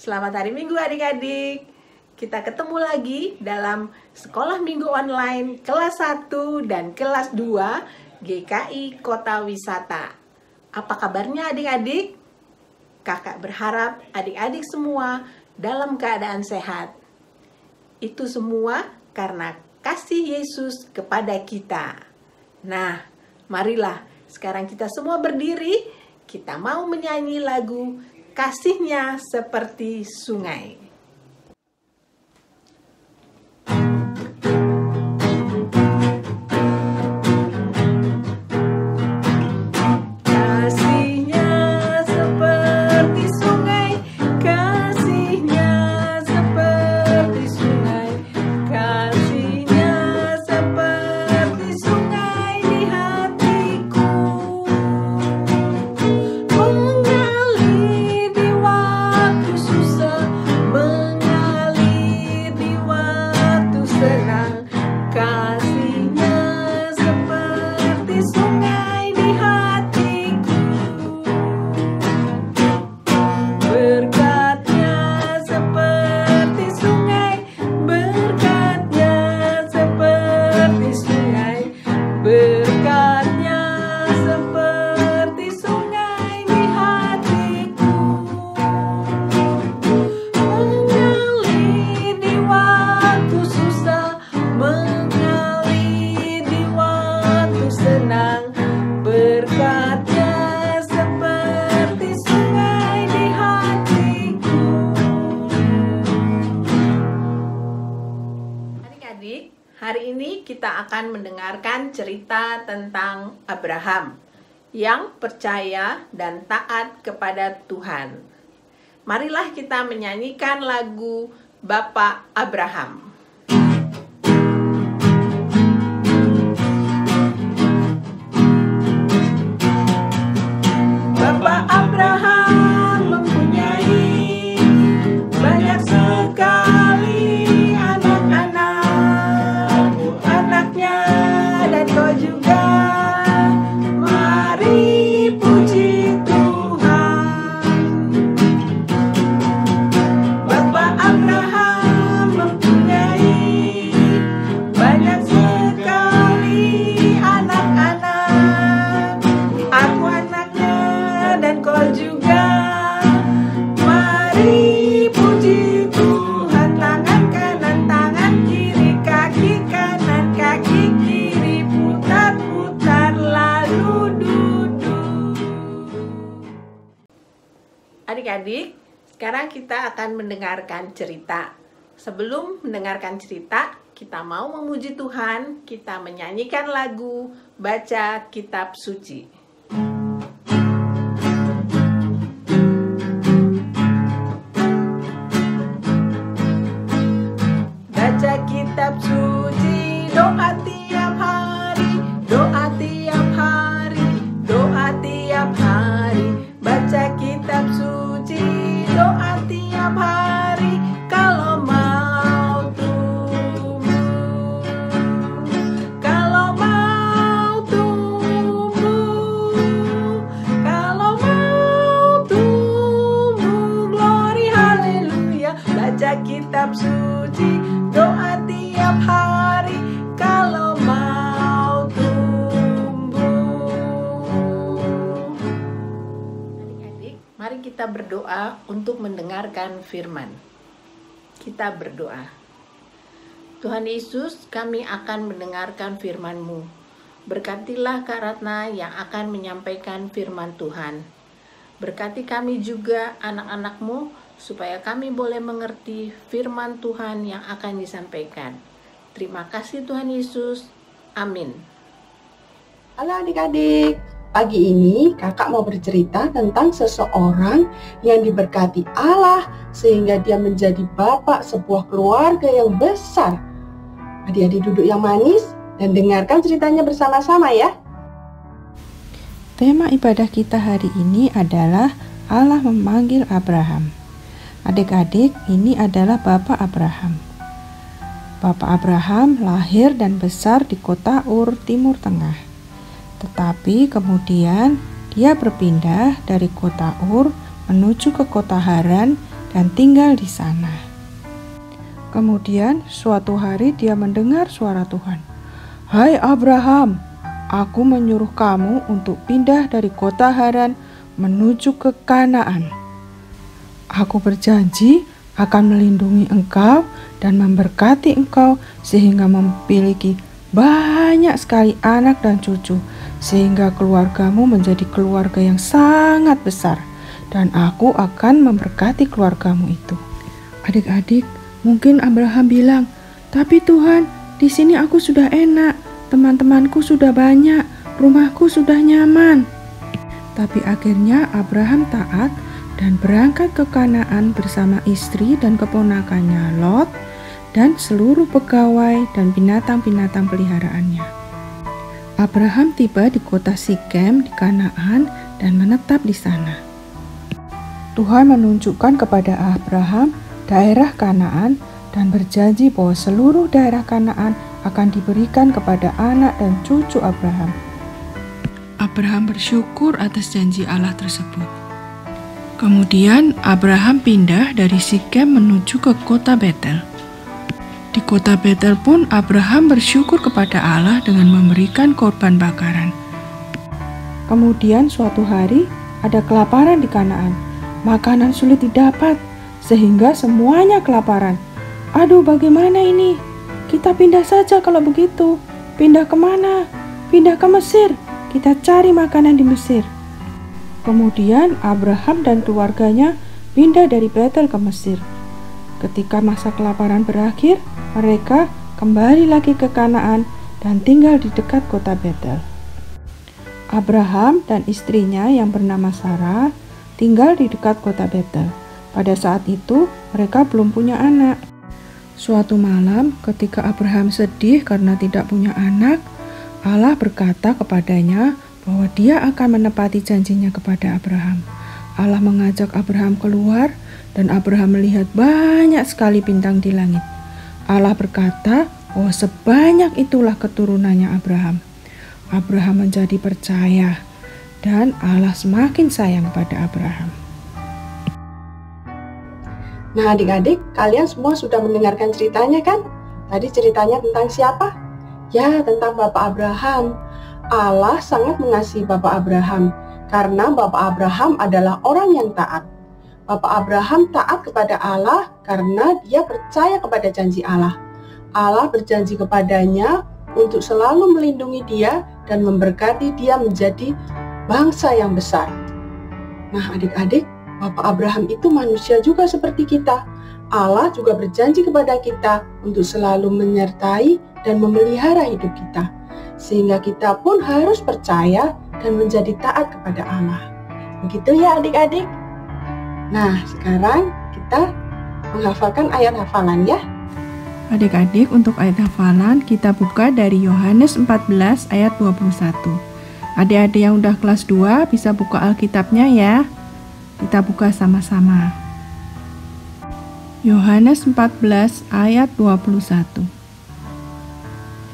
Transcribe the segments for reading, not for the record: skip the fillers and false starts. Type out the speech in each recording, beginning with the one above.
Selamat hari Minggu adik-adik. Kita ketemu lagi dalam Sekolah Minggu Online kelas 1 dan kelas 2 GKI Kota Wisata. Apa kabarnya adik-adik? Kakak berharap adik-adik semua dalam keadaan sehat. Itu semua karena kasih Yesus kepada kita. Nah, marilah sekarang kita semua berdiri. Kita mau menyanyi lagu Kasihnya Seperti Sungai. Hari ini kita akan mendengarkan cerita tentang Abraham yang percaya dan taat kepada Tuhan. Marilah kita menyanyikan lagu Bapak Abraham. Bapak Abraham mempunyai banyak sekali Adik-adik, sekarang kita akan mendengarkan cerita. Sebelum mendengarkan cerita, kita mau memuji Tuhan, kita menyanyikan lagu, baca kitab suci. Baca kitab suci, doa tiap hari, doa tiap hari, doa tiap hari. Baca kitab suci, doa tiap hari, kalau mau tumbuh, kalau mau tumbuh, kalau mau tumbuh, glory haleluya. Baca kitab suci, doa tiap hari, kalau mau tumbuh. Adik-adik, mari kita berdoa untuk mendengarkan firman. Kita berdoa. Tuhan Yesus, kami akan mendengarkan firman-Mu. Berkatilah Kak Ratna yang akan menyampaikan firman Tuhan. Berkati kami juga anak-anak-Mu, supaya kami boleh mengerti firman Tuhan yang akan disampaikan. Terima kasih Tuhan Yesus. Amin. Halo adik-adik, pagi ini kakak mau bercerita tentang seseorang yang diberkati Allah sehingga dia menjadi bapak sebuah keluarga yang besar. Adik-adik duduk yang manis dan dengarkan ceritanya bersama-sama ya. Tema ibadah kita hari ini adalah Allah memanggil Abraham. Adik-adik, ini adalah Bapak Abraham. Bapak Abraham lahir dan besar di kota Ur, Timur Tengah. Tetapi kemudian dia berpindah dari kota Ur menuju ke kota Haran dan tinggal di sana. Kemudian suatu hari dia mendengar suara Tuhan. "Hai Abraham, aku menyuruh kamu untuk pindah dari kota Haran menuju ke Kanaan. Aku berjanji akan melindungi engkau dan memberkati engkau sehingga memiliki banyak sekali anak dan cucu, sehingga keluargamu menjadi keluarga yang sangat besar, dan aku akan memberkati keluargamu itu." Adik-adik, mungkin Abraham bilang, "Tapi Tuhan, di sini aku sudah enak, teman-temanku sudah banyak, rumahku sudah nyaman." Tapi akhirnya Abraham taat dan berangkat ke Kanaan bersama istri dan keponakannya Lot dan seluruh pegawai dan binatang-binatang peliharaannya. Abraham tiba di kota Sikem di Kanaan dan menetap di sana. Tuhan menunjukkan kepada Abraham daerah Kanaan dan berjanji bahwa seluruh daerah Kanaan akan diberikan kepada anak dan cucu Abraham. Abraham bersyukur atas janji Allah tersebut. Kemudian Abraham pindah dari Sikem menuju ke kota Betel. Di kota Betel pun Abraham bersyukur kepada Allah dengan memberikan korban bakaran. Kemudian suatu hari ada kelaparan di Kanaan. Makanan sulit didapat sehingga semuanya kelaparan. "Aduh, bagaimana ini? Kita pindah saja kalau begitu." "Pindah kemana?" "Pindah ke Mesir. Kita cari makanan di Mesir." Kemudian Abraham dan keluarganya pindah dari Betel ke Mesir. Ketika masa kelaparan berakhir, mereka kembali lagi ke Kanaan dan tinggal di dekat kota Betel. Abraham dan istrinya yang bernama Sarah tinggal di dekat kota Betel. Pada saat itu mereka belum punya anak. Suatu malam ketika Abraham sedih karena tidak punya anak, Allah berkata kepadanya bahwa Dia akan menepati janjinya kepada Abraham. Allah mengajak Abraham keluar dan Abraham melihat banyak sekali bintang di langit. Allah berkata bahwa sebanyak itulah keturunannya Abraham. Abraham menjadi percaya dan Allah semakin sayang pada Abraham. Nah adik-adik, kalian semua sudah mendengarkan ceritanya kan? Tadi ceritanya tentang siapa? Ya, tentang Bapak Abraham. Allah sangat mengasihi Bapak Abraham karena Bapak Abraham adalah orang yang taat. Bapak Abraham taat kepada Allah karena dia percaya kepada janji Allah. Allah berjanji kepadanya untuk selalu melindungi dia dan memberkati dia menjadi bangsa yang besar. Nah adik-adik, Bapak Abraham itu manusia juga seperti kita. Allah juga berjanji kepada kita untuk selalu menyertai dan memelihara hidup kita. Sehingga kita pun harus percaya dan menjadi taat kepada Allah. Begitu ya adik-adik? Nah, sekarang kita menghafalkan ayat hafalan ya. Adik-adik, untuk ayat hafalan kita buka dari Yohanes 14 ayat 21. Adik-adik yang udah kelas 2 bisa buka Alkitabnya ya. Kita buka sama-sama. Yohanes 14 ayat 21.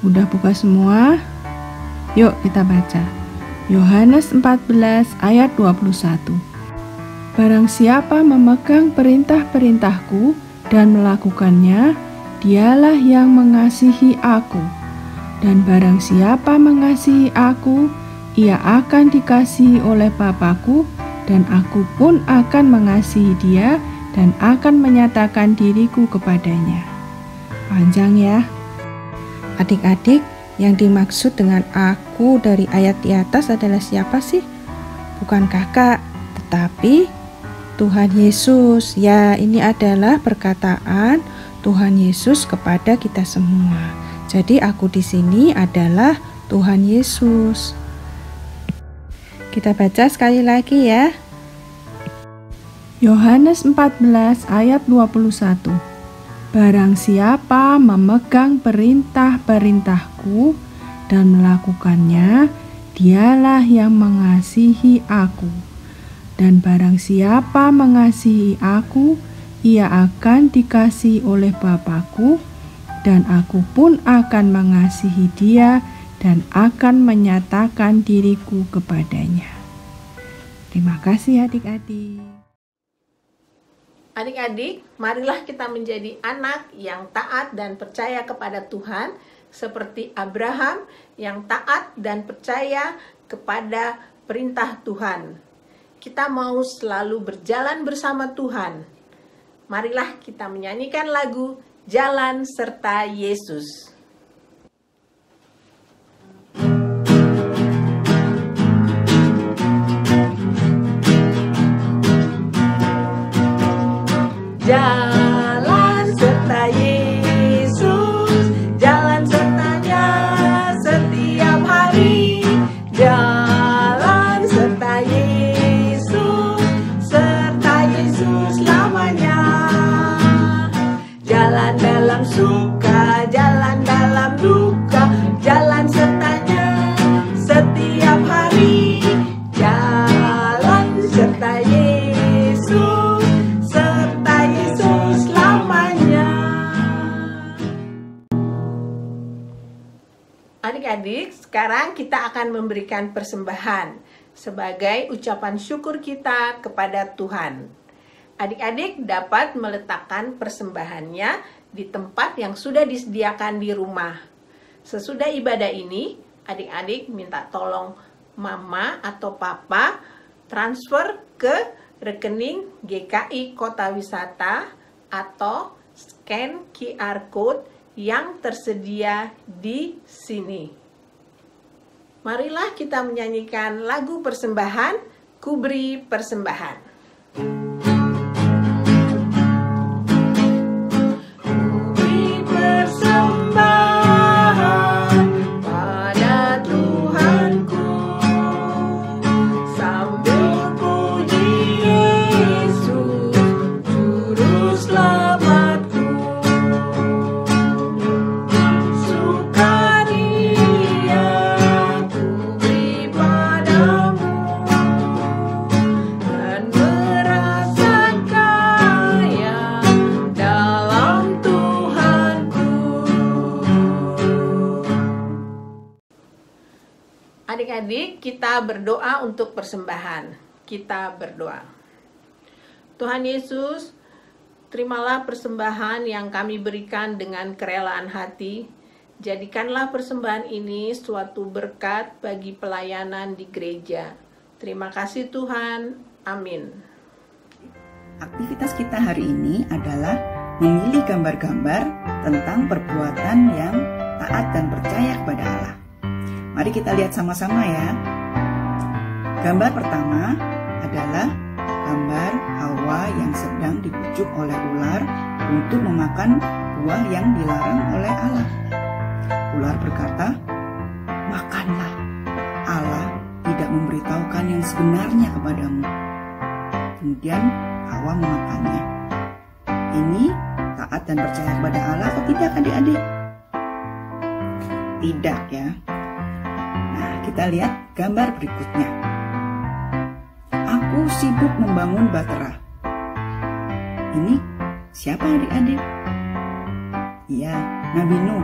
Udah buka semua? Yuk kita baca. Yohanes 14 ayat 21. Barang siapa memegang perintah-perintahku dan melakukannya, dialah yang mengasihi aku. Dan barang siapa mengasihi aku, ia akan dikasihi oleh Bapa-Ku, dan aku pun akan mengasihi dia dan akan menyatakan diriku kepadanya. Panjang ya. Adik-adik, yang dimaksud dengan aku dari ayat di atas adalah siapa sih? Bukan kakak, tetapi Tuhan Yesus. Ya, ini adalah perkataan Tuhan Yesus kepada kita semua. Jadi aku di sini adalah Tuhan Yesus. Kita baca sekali lagi ya. Yohanes 14 ayat 21. Barang siapa memegang perintah-perintahku dan melakukannya, dialah yang mengasihi aku. Dan barang siapa mengasihi aku, ia akan dikasihi oleh Bapa-Ku, dan aku pun akan mengasihi dia dan akan menyatakan diriku kepadanya. Terima kasih adik-adik. Adik-adik, marilah kita menjadi anak yang taat dan percaya kepada Tuhan, seperti Abraham yang taat dan percaya kepada perintah Tuhan. Kita mau selalu berjalan bersama Tuhan. Marilah kita menyanyikan lagu Jalan Serta Yesus. Jalan serta Yesus, jalan sertanya setiap hari. Jalan serta Yesus, serta Yesus lamanya. Jalan dalam suka, jalan dalam duka, jalan sertanya setiap hari. Jalan serta Yesus, adik-adik, sekarang kita akan memberikan persembahan sebagai ucapan syukur kita kepada Tuhan. Adik-adik dapat meletakkan persembahannya di tempat yang sudah disediakan di rumah. Sesudah ibadah ini, adik-adik minta tolong mama atau papa transfer ke rekening GKI Kota Wisata atau scan QR Code yang tersedia di sini. Marilah kita menyanyikan lagu persembahan, Ku Beri Persembahan. Ku beri persembahan pada Tuhanku, sambil puji Yesus, Juru Selamatku. Adik-adik, kita berdoa untuk persembahan. Kita berdoa. Tuhan Yesus, terimalah persembahan yang kami berikan dengan kerelaan hati. Jadikanlah persembahan ini suatu berkat bagi pelayanan di gereja. Terima kasih Tuhan. Amin. Aktivitas kita hari ini adalah memilih gambar-gambar tentang perbuatan yang taat dan percaya kepada Allah. Mari kita lihat sama-sama ya. Gambar pertama adalah gambar Hawa yang sedang dibujuk oleh ular untuk memakan buah yang dilarang oleh Allah. Ular berkata, "Makanlah, Allah tidak memberitahukan yang sebenarnya kepadamu." Kemudian Hawa memakannya. Ini taat dan percaya kepada Allah atau tidak adik-adik? Tidak ya. Kita lihat gambar berikutnya. Aku sibuk membangun bahtera. Ini siapa adik-adik? Iya, Nabi Nuh.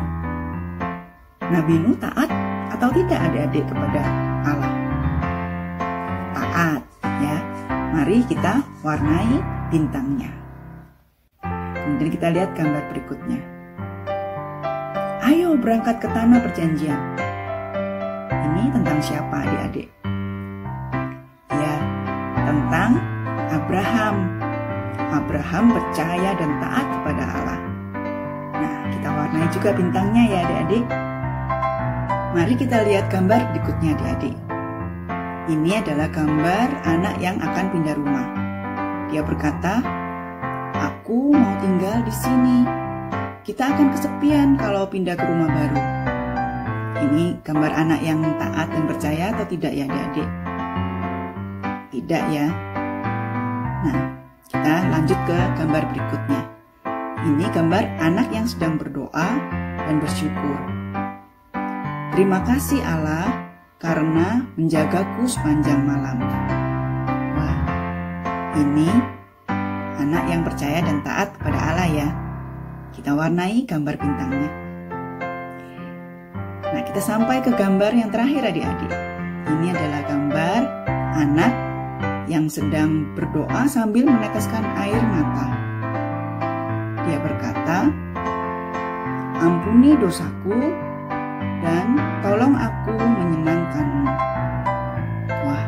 Nabi Nuh taat atau tidak adik-adik kepada Allah? Taat ya. Mari kita warnai bintangnya. Kemudian kita lihat gambar berikutnya. Ayo berangkat ke tanah perjanjian. Ini tentang siapa adik-adik? Ya, tentang Abraham. Abraham percaya dan taat kepada Allah. Nah, kita warnai juga bintangnya ya adik-adik. Mari kita lihat gambar berikutnya adik-adik. Ini adalah gambar anak yang akan pindah rumah. Dia berkata, "Aku mau tinggal di sini. Kita akan kesepian kalau pindah ke rumah baru." Ini gambar anak yang taat dan percaya atau tidak ya adik-adik? Tidak ya. Nah, kita lanjut ke gambar berikutnya. Ini gambar anak yang sedang berdoa dan bersyukur. Terima kasih Allah karena menjagaku sepanjang malam. Wah, ini anak yang percaya dan taat kepada Allah ya. Kita warnai gambar bintangnya. Nah, kita sampai ke gambar yang terakhir adik-adik. Ini adalah gambar anak yang sedang berdoa sambil meneteskan air mata. Dia berkata, "Ampuni dosaku dan tolong aku menyenangkanmu." Wah,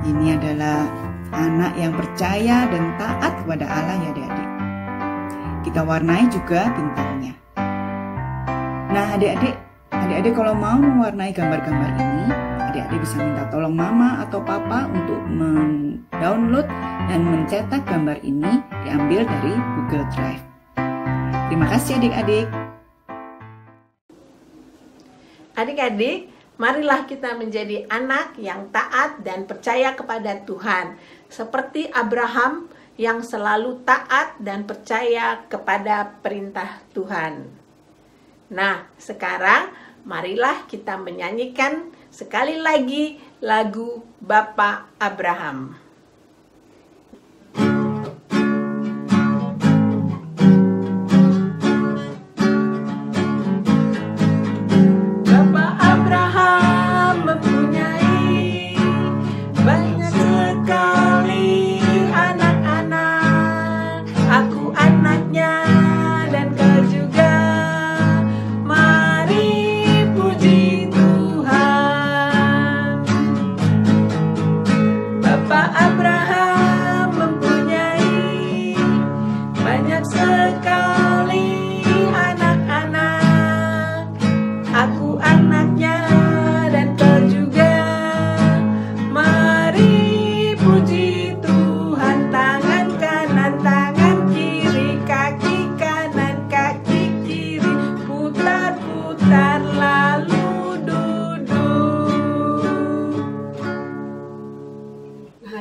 ini adalah anak yang percaya dan taat kepada Allah ya adik-adik. Kita warnai juga bintangnya. Nah adik-adik kalau mau mewarnai gambar-gambar ini, adik-adik bisa minta tolong mama atau papa untuk mendownload dan mencetak gambar ini diambil dari Google Drive. Terima kasih adik-adik. Adik-adik, marilah kita menjadi anak yang taat dan percaya kepada Tuhan, seperti Abraham yang selalu taat dan percaya kepada perintah Tuhan. Nah, sekarang marilah kita menyanyikan sekali lagi lagu Bapak Abraham.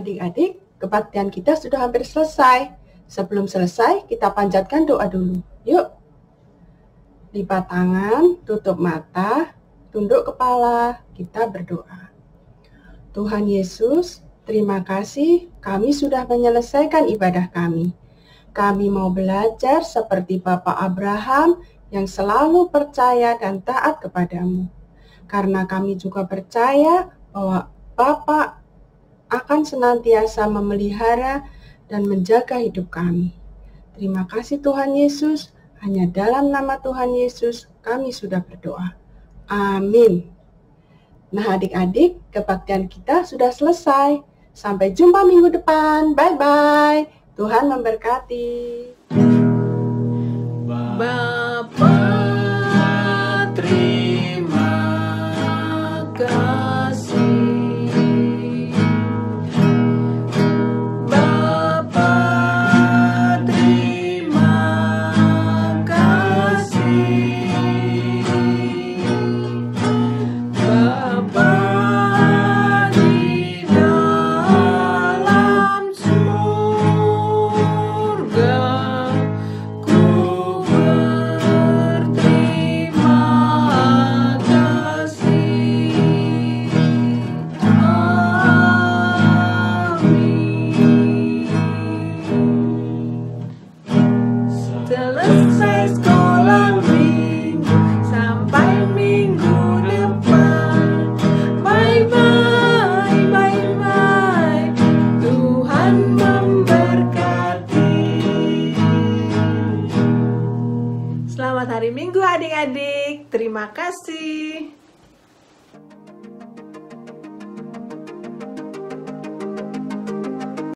Adik-adik, kebaktian kita sudah hampir selesai. Sebelum selesai, kita panjatkan doa dulu. Yuk, lipat tangan, tutup mata, tunduk kepala, kita berdoa. Tuhan Yesus, terima kasih kami sudah menyelesaikan ibadah kami. Kami mau belajar seperti Bapak Abraham yang selalu percaya dan taat kepadamu. Karena kami juga percaya bahwa Bapak akan senantiasa memelihara dan menjaga hidup kami. Terima kasih Tuhan Yesus, hanya dalam nama Tuhan Yesus kami sudah berdoa. Amin. Nah adik-adik, kebaktian kita sudah selesai. Sampai jumpa minggu depan. Bye-bye. Tuhan memberkati. Bapa, terima kasih. Selesai sekolah minggu sampai minggu depan. Bye bye, bye bye. Tuhan memberkati. Selamat hari Minggu adik-adik. Terima kasih.